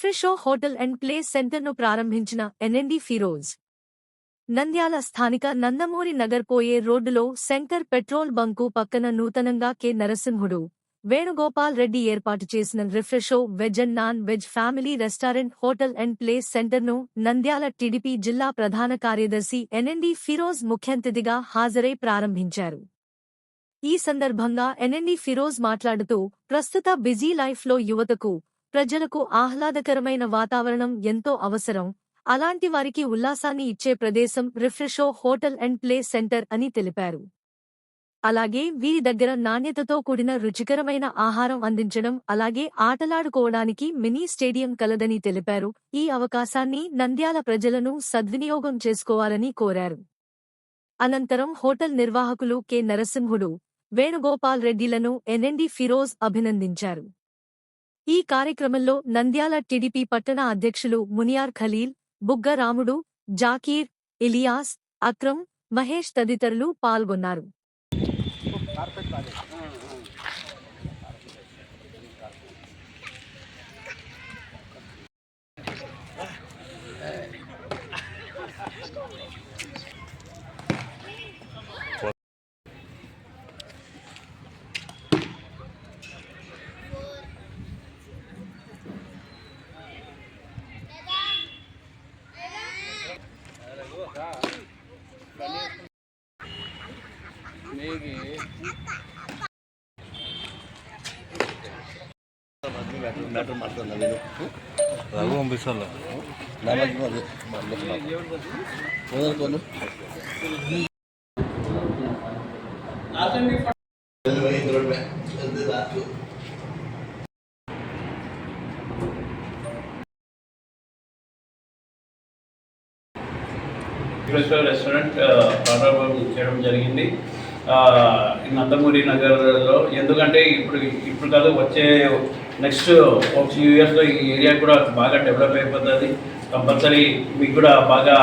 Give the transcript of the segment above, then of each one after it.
రిఫ్రెషో hotel and play సెంటర్ను ప్రారంభించిన NMD Firoz. Nandyal స్థానిక నందమూరి నగర్ పోయే రోడ్డులో సెంటర్ పెట్రోల్ బంకు పక్కన నూతనంగా కె నరసింహుడు, వేణుగోపాల్ రెడ్డి ఏర్పాటు చేసిన రిఫ్రెషో veg and non veg family restaurant hotel and play సెంటర్ను నంద్యాల టీడీపీ జిల్లా ప్రధాన కార్యదర్శి ఎన్ఎండి ఫిరోజ్ ముఖ్యంతిథిగా హాజరై ప్రారంభించారు. ఈ సందర్భంగా ఎన్ఎండి ఫిరోజ్ మాట్లాడుతూ, ప్రస్తుత బిజీ లైఫ్లో యువతకు, ప్రజలకు ఆహ్లాదకరమైన వాతావరణం ఎంతో అవసరం. అలాంటి వారికి ఉల్లాసాన్ని ఇచ్చే ప్రదేశం రిఫ్రెషో హోటల్ అండ్ ప్లే సెంటర్ అని తెలిపారు. అలాగే వీరి దగ్గర నాణ్యతతో కూడిన రుచికరమైన ఆహారం అందించడం, అలాగే ఆటలాడుకోవడానికి మినీ స్టేడియం కలదని తెలిపారు. ఈ అవకాశాన్ని నంద్యాల ప్రజలను సద్వినియోగం చేసుకోవాలని కోరారు. అనంతరం హోటల్ నిర్వాహకులు కె నరసింహుడు, వేణుగోపాల్ రెడ్డిలను ఎన్ఎండి ఫిరోజ్ అభినందించారు. ఈ కార్యక్రమంలో నంద్యాల టీడీపీ పట్టణ అధ్యక్షులు మునియార్ ఖలీల్, బుగ్గ రాముడు, జాకీర్, ఇలియాస్, అక్రమ్, మహేష్ తదితరులు పాల్గొన్నారు. రఘు పంపిస్తాను రెస్టారెంట్ ప్రారంభం చేయడం జరిగింది నందమూరి నగర్లో. ఎందుకంటే ఇప్పుడు కాదు, వచ్చే నెక్స్ట్ ఒక ఫ్యూ ఇయర్స్లో ఈ ఏరియా కూడా బాగా డెవలప్ అయిపోతుంది. కంపల్సరీ మీకు కూడా బాగా,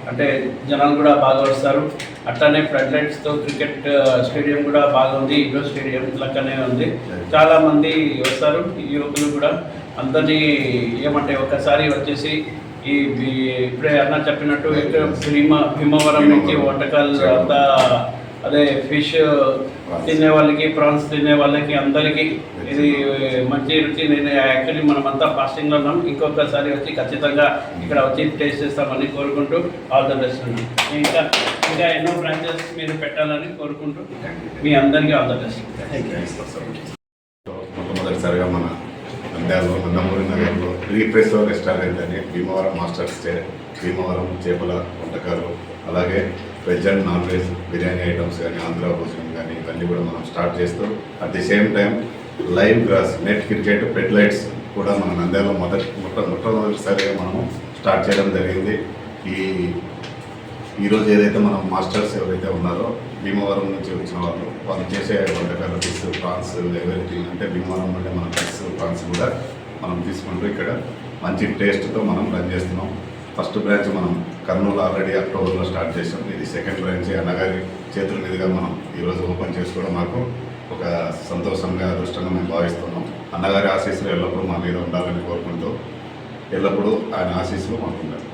అంటే జనాలు కూడా బాగా వస్తారు. అట్లానే ఫ్లడ్ లైట్స్తో క్రికెట్ స్టేడియం కూడా బాగా ఉంది, ఇండోర్ స్టేడియం లెక్కనే ఉంది. చాలామంది వస్తారు, యువకులు కూడా. అందరినీ ఏమంటే ఒకసారి వచ్చేసి ఇప్పుడే అన్న చెప్పినట్టు భీమవరం నుంచి వంటకాలు అంతా, అదే ఫిష్ తినే వాళ్ళకి, ప్రాన్స్ తినే వాళ్ళకి అందరికీ ఇది మంచి రుచి. నేను యాక్చువల్లీ మనమంతా ఫాస్టింగ్లో ఉన్నాం. ఇంకొకసారి వచ్చి ఖచ్చితంగా ఇక్కడ వచ్చి టేస్ట్ చేస్తామని కోరుకుంటూ ఆల్ ద బెస్ట్. ఇంకా ఎన్నో బ్రాంచెస్ మీరు పెట్టాలని కోరుకుంటూ మీ అందరికీ ఆల్ ద బెస్ట్. మొట్టమొదటిసారిగా మన నంద్యాలలో నందమూరి నగర్లో రిఫ్రెషో రెస్టారెంట్ అని భీమవరం మాస్టర్ స్టే, భీమవరం చేపల వంటకాలు, అలాగే veg and non veg biryani items కానీ, ఆంధ్ర భోజనం కానీ, ఇవన్నీ కూడా మనం స్టార్ట్ చేస్తూ at the same time live grass, net cricket, pet lights కూడా మన నంద్యాలలో మొట్టమొదటిసారిగా మనము స్టార్ట్ చేయడం జరిగింది. ఈరోజు ఏదైతే మనం మాస్టర్స్ ఎవరైతే ఉన్నారో భీమవరం నుంచి వచ్చిన వాళ్ళు చేసే వంటకాలు, ఫిష్, ప్రాన్స్, ఎవరిథింగ్, అంటే భీమవరం నుండి మనం ఫిష్, ప్రాన్స్ కూడా మనం తీసుకుంటూ ఇక్కడ మంచి టేస్ట్తో మనం రన్ చేస్తున్నాం. ఫస్ట్ బ్రాంచ్ మనం కర్నూలు ఆల్రెడీ అక్టోబర్లో స్టార్ట్ చేసాం. ఇది సెకండ్ బ్రాంచ్ అన్నగారి చేతుల మీదుగా మనం ఈరోజు ఓపెన్ చేసుకోవడం మాకు ఒక సంతోషంగా, అదృష్టంగా మేము భావిస్తున్నాం. అన్నగారి ఆశీస్సులు ఎల్లప్పుడూ మా మీద ఉండాలని కోరుకుంటూ, ఎల్లప్పుడూ ఆయన ఆశీస్సులు మాకు ఉండాలి.